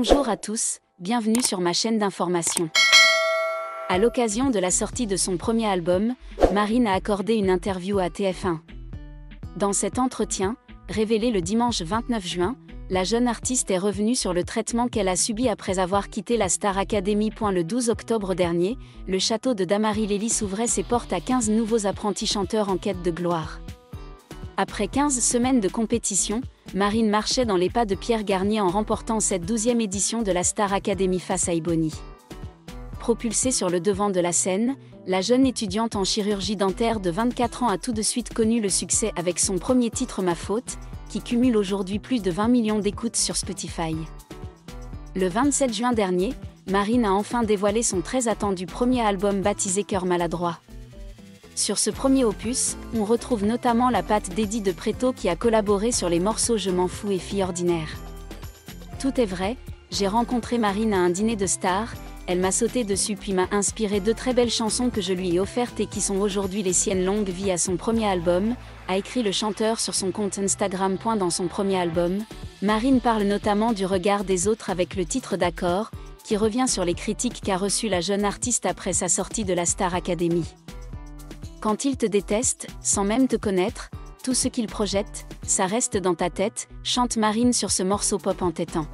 Bonjour à tous, bienvenue sur ma chaîne d'information. À l'occasion de la sortie de son premier album, Marine a accordé une interview à TF1. Dans cet entretien, révélé le dimanche 29 juin, la jeune artiste est revenue sur le traitement qu'elle a subi après avoir quitté la Star Academy. Le 12 octobre dernier, le château de Damary-Lélis ouvrait ses portes à 15 nouveaux apprentis chanteurs en quête de gloire. Après 15 semaines de compétition, Marine marchait dans les pas de Pierre Garnier en remportant cette 12e édition de la Star Academy face à Ebony. Propulsée sur le devant de la scène, la jeune étudiante en chirurgie dentaire de 24 ans a tout de suite connu le succès avec son premier titre Ma Faute, qui cumule aujourd'hui plus de 20 millions d'écoutes sur Spotify. Le 27 juin dernier, Marine a enfin dévoilé son très attendu premier album baptisé Cœur maladroit. Sur ce premier opus, on retrouve notamment la patte d'Eddie de Pretto qui a collaboré sur les morceaux Je m'en fous et Fille ordinaire. Tout est vrai, j'ai rencontré Marine à un dîner de stars, elle m'a sauté dessus puis m'a inspiré deux très belles chansons que je lui ai offertes et qui sont aujourd'hui les siennes. Longue vie à son premier album, a écrit le chanteur sur son compte Instagram. Dans son premier album, Marine parle notamment du regard des autres avec le titre D'accord, qui revient sur les critiques qu'a reçues la jeune artiste après sa sortie de la Star Academy. Quand ils te détestent, sans même te connaître, tout ce qu'ils projettent, ça reste dans ta tête, chante Marine sur ce morceau pop entêtant.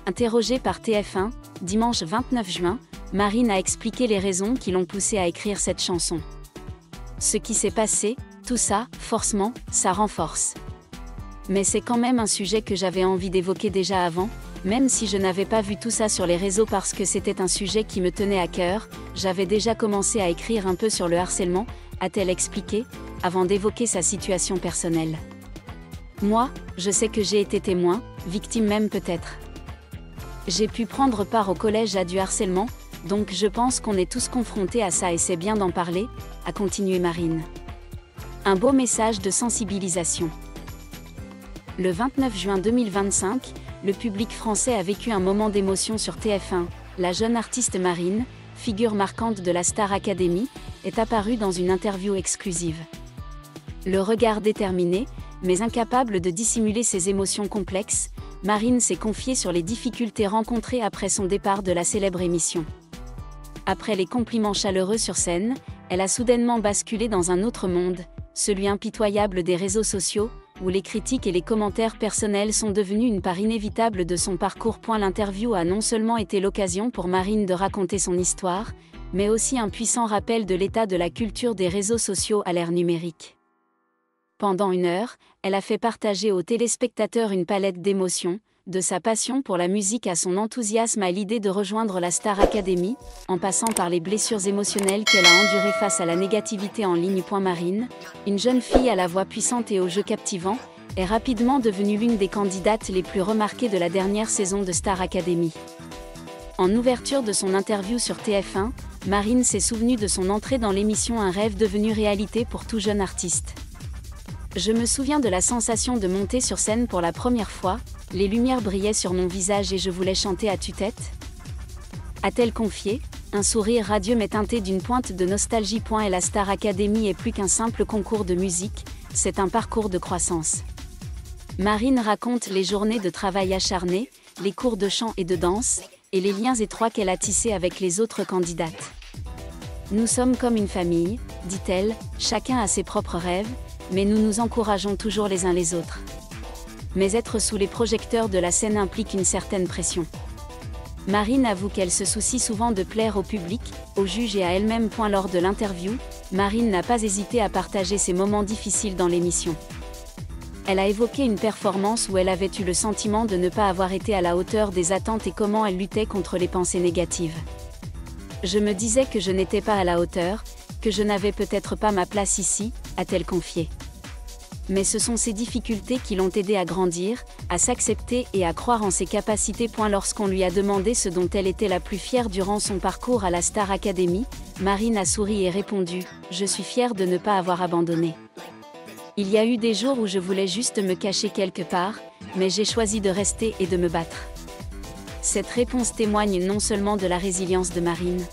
Interrogée par TF1, dimanche 29 juin, Marine a expliqué les raisons qui l'ont poussée à écrire cette chanson. Ce qui s'est passé, tout ça, forcément, ça renforce. Mais c'est quand même un sujet que j'avais envie d'évoquer déjà avant, même si je n'avais pas vu tout ça sur les réseaux parce que c'était un sujet qui me tenait à cœur, j'avais déjà commencé à écrire un peu sur le harcèlement, a-t-elle expliqué, avant d'évoquer sa situation personnelle. Moi, je sais que j'ai été témoin, victime même peut-être. J'ai pu prendre part au collège à du harcèlement, donc je pense qu'on est tous confrontés à ça et c'est bien d'en parler, a continué Marine. Un beau message de sensibilisation. Le 29 juin 2025, le public français a vécu un moment d'émotion sur TF1. La jeune artiste Marine, figure marquante de la Star Academy, est apparue dans une interview exclusive. Le regard déterminé, mais incapable de dissimuler ses émotions complexes, Marine s'est confiée sur les difficultés rencontrées après son départ de la célèbre émission. Après les compliments chaleureux sur scène, elle a soudainement basculé dans un autre monde, celui impitoyable des réseaux sociaux, où les critiques et les commentaires personnels sont devenus une part inévitable de son parcours. L'interview a non seulement été l'occasion pour Marine de raconter son histoire, mais aussi un puissant rappel de l'état de la culture des réseaux sociaux à l'ère numérique. Pendant 1 heure, elle a fait partager aux téléspectateurs une palette d'émotions, de sa passion pour la musique à son enthousiasme à l'idée de rejoindre la Star Academy, en passant par les blessures émotionnelles qu'elle a endurées face à la négativité en ligne. Marine, une jeune fille à la voix puissante et au jeu captivant, est rapidement devenue l'une des candidates les plus remarquées de la dernière saison de Star Academy. En ouverture de son interview sur TF1, Marine s'est souvenue de son entrée dans l'émission, un rêve devenu réalité pour tout jeune artiste. Je me souviens de la sensation de monter sur scène pour la première fois, les lumières brillaient sur mon visage et je voulais chanter à tue-tête, a-t-elle confié, un sourire radieux mais teinté d'une pointe de nostalgie. Et la Star Academy est plus qu'un simple concours de musique, c'est un parcours de croissance. Marine raconte les journées de travail acharné, les cours de chant et de danse, et les liens étroits qu'elle a tissés avec les autres candidates. Nous sommes comme une famille, dit-elle, chacun a ses propres rêves, mais nous nous encourageons toujours les uns les autres. Mais être sous les projecteurs de la scène implique une certaine pression. Marine avoue qu'elle se soucie souvent de plaire au public, aux juges et à elle-même. Lors de l'interview, Marine n'a pas hésité à partager ses moments difficiles dans l'émission. Elle a évoqué une performance où elle avait eu le sentiment de ne pas avoir été à la hauteur des attentes et comment elle luttait contre les pensées négatives. Je me disais que je n'étais pas à la hauteur, que je n'avais peut-être pas ma place ici, a-t-elle confié. Mais ce sont ces difficultés qui l'ont aidée à grandir, à s'accepter et à croire en ses capacités. Lorsqu'on lui a demandé ce dont elle était la plus fière durant son parcours à la Star Academy, Marine a souri et répondu « Je suis fière de ne pas avoir abandonné. Il y a eu des jours où je voulais juste me cacher quelque part, mais j'ai choisi de rester et de me battre. » Cette réponse témoigne non seulement de la résilience de Marine,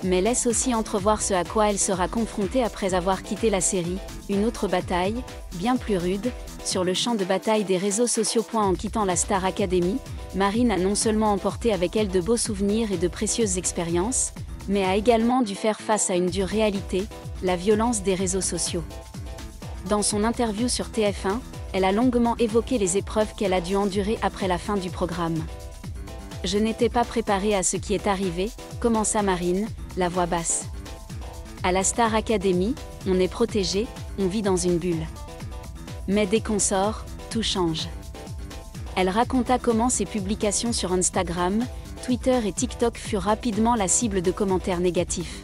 mais laisse aussi entrevoir ce à quoi elle sera confrontée après avoir quitté la série, une autre bataille, bien plus rude, sur le champ de bataille des réseaux sociaux. En quittant la Star Academy, Marine a non seulement emporté avec elle de beaux souvenirs et de précieuses expériences, mais a également dû faire face à une dure réalité, la violence des réseaux sociaux. Dans son interview sur TF1, elle a longuement évoqué les épreuves qu'elle a dû endurer après la fin du programme. « Je n'étais pas préparée à ce qui est arrivé », commença Marine, la voix basse. À la Star Academy, on est protégé, on vit dans une bulle. Mais dès qu'on sort, tout change. Elle raconta comment ses publications sur Instagram, Twitter et TikTok furent rapidement la cible de commentaires négatifs.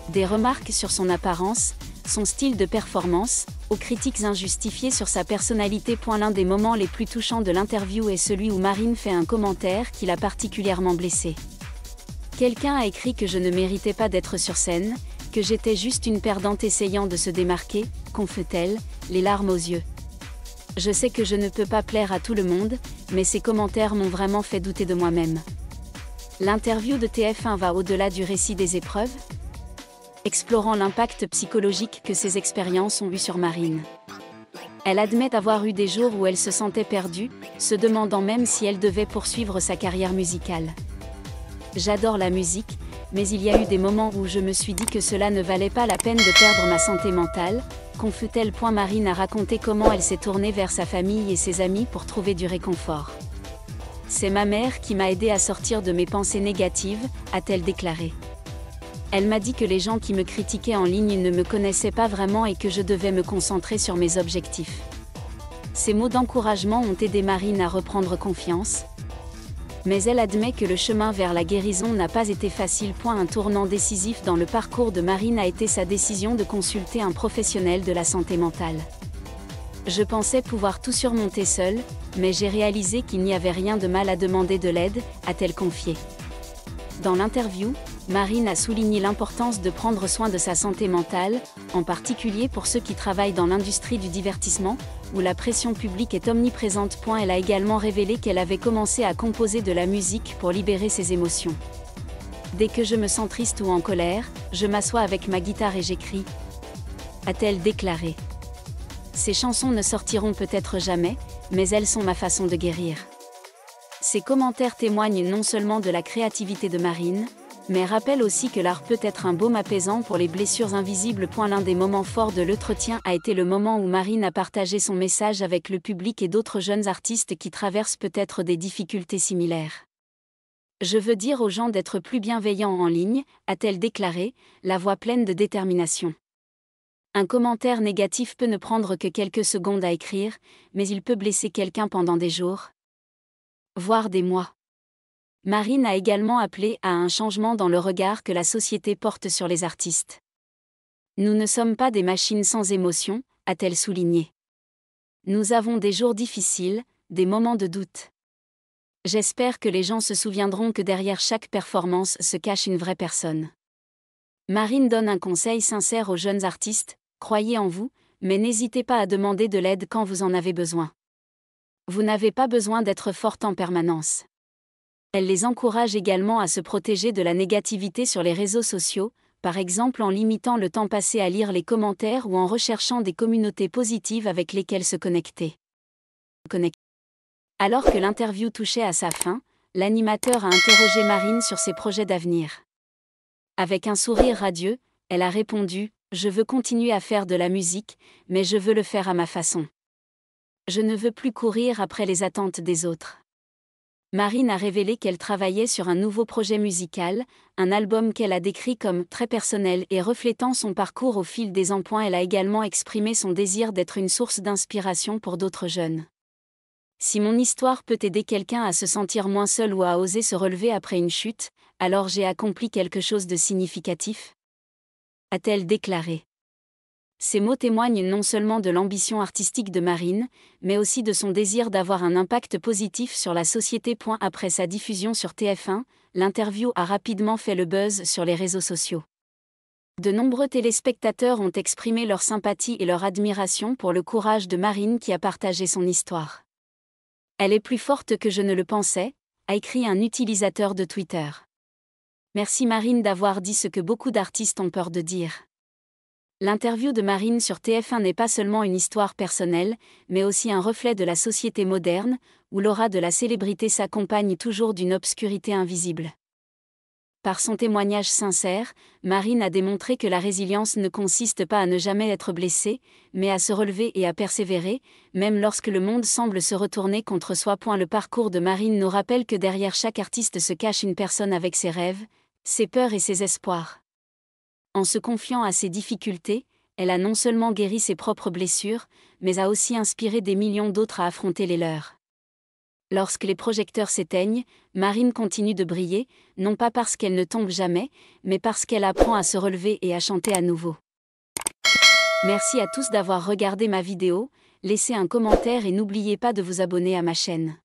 Des remarques sur son apparence, son style de performance, aux critiques injustifiées sur sa personnalité. L'un des moments les plus touchants de l'interview est celui où Marine fait un commentaire qui l'a particulièrement blessée. Quelqu'un a écrit que je ne méritais pas d'être sur scène, que j'étais juste une perdante essayant de se démarquer, confie-t-elle, les larmes aux yeux. Je sais que je ne peux pas plaire à tout le monde, mais ces commentaires m'ont vraiment fait douter de moi-même. L'interview de TF1 va au-delà du récit des épreuves, explorant l'impact psychologique que ces expériences ont eu sur Marine. Elle admet avoir eu des jours où elle se sentait perdue, se demandant même si elle devait poursuivre sa carrière musicale. J'adore la musique, mais il y a eu des moments où je me suis dit que cela ne valait pas la peine de perdre ma santé mentale, confie-t-elle. Marine a raconté comment elle s'est tournée vers sa famille et ses amis pour trouver du réconfort. C'est ma mère qui m'a aidée à sortir de mes pensées négatives, a-t-elle déclaré. Elle m'a dit que les gens qui me critiquaient en ligne ne me connaissaient pas vraiment et que je devais me concentrer sur mes objectifs. Ces mots d'encouragement ont aidé Marine à reprendre confiance. Mais elle admet que le chemin vers la guérison n'a pas été facile. Un tournant décisif dans le parcours de Marine a été sa décision de consulter un professionnel de la santé mentale. Je pensais pouvoir tout surmonter seule, mais j'ai réalisé qu'il n'y avait rien de mal à demander de l'aide, a-t-elle confié. Dans l'interview, Marine a souligné l'importance de prendre soin de sa santé mentale, en particulier pour ceux qui travaillent dans l'industrie du divertissement, où la pression publique est omniprésente. Elle a également révélé qu'elle avait commencé à composer de la musique pour libérer ses émotions. Dès que je me sens triste ou en colère, je m'assois avec ma guitare et j'écris, a-t-elle déclaré. Ces chansons ne sortiront peut-être jamais, mais elles sont ma façon de guérir. Ces commentaires témoignent non seulement de la créativité de Marine, mais rappellent aussi que l'art peut être un baume apaisant pour les blessures invisibles. L'un des moments forts de l'entretien a été le moment où Marine a partagé son message avec le public et d'autres jeunes artistes qui traversent peut-être des difficultés similaires. Je veux dire aux gens d'être plus bienveillants en ligne, a-t-elle déclaré, la voix pleine de détermination. Un commentaire négatif peut ne prendre que quelques secondes à écrire, mais il peut blesser quelqu'un pendant des jours, voire des mois. Marine a également appelé à un changement dans le regard que la société porte sur les artistes. Nous ne sommes pas des machines sans émotion, a-t-elle souligné. Nous avons des jours difficiles, des moments de doute. J'espère que les gens se souviendront que derrière chaque performance se cache une vraie personne. Marine donne un conseil sincère aux jeunes artistes, croyez en vous, mais n'hésitez pas à demander de l'aide quand vous en avez besoin. Vous n'avez pas besoin d'être forte en permanence. Elle les encourage également à se protéger de la négativité sur les réseaux sociaux, par exemple en limitant le temps passé à lire les commentaires ou en recherchant des communautés positives avec lesquelles se connecter. Alors que l'interview touchait à sa fin, l'animateur a interrogé Marine sur ses projets d'avenir. Avec un sourire radieux, elle a répondu « Je veux continuer à faire de la musique, mais je veux le faire à ma façon. Je ne veux plus courir après les attentes des autres. » Marine a révélé qu'elle travaillait sur un nouveau projet musical, un album qu'elle a décrit comme « très personnel » et reflétant son parcours au fil des ans. Elle a également exprimé son désir d'être une source d'inspiration pour d'autres jeunes. Si mon histoire peut aider quelqu'un à se sentir moins seul ou à oser se relever après une chute, alors j'ai accompli quelque chose de significatif, a-t-elle déclaré. Ces mots témoignent non seulement de l'ambition artistique de Marine, mais aussi de son désir d'avoir un impact positif sur la société. Après sa diffusion sur TF1, l'interview a rapidement fait le buzz sur les réseaux sociaux. De nombreux téléspectateurs ont exprimé leur sympathie et leur admiration pour le courage de Marine qui a partagé son histoire. Elle est plus forte que je ne le pensais, a écrit un utilisateur de Twitter. Merci Marine d'avoir dit ce que beaucoup d'artistes ont peur de dire. L'interview de Marine sur TF1 n'est pas seulement une histoire personnelle, mais aussi un reflet de la société moderne, où l'aura de la célébrité s'accompagne toujours d'une obscurité invisible. Par son témoignage sincère, Marine a démontré que la résilience ne consiste pas à ne jamais être blessée, mais à se relever et à persévérer, même lorsque le monde semble se retourner contre soi. Le parcours de Marine nous rappelle que derrière chaque artiste se cache une personne avec ses rêves, ses peurs et ses espoirs. En se confiant à ses difficultés, elle a non seulement guéri ses propres blessures, mais a aussi inspiré des millions d'autres à affronter les leurs. Lorsque les projecteurs s'éteignent, Marine continue de briller, non pas parce qu'elle ne tombe jamais, mais parce qu'elle apprend à se relever et à chanter à nouveau. Merci à tous d'avoir regardé ma vidéo, laissez un commentaire et n'oubliez pas de vous abonner à ma chaîne.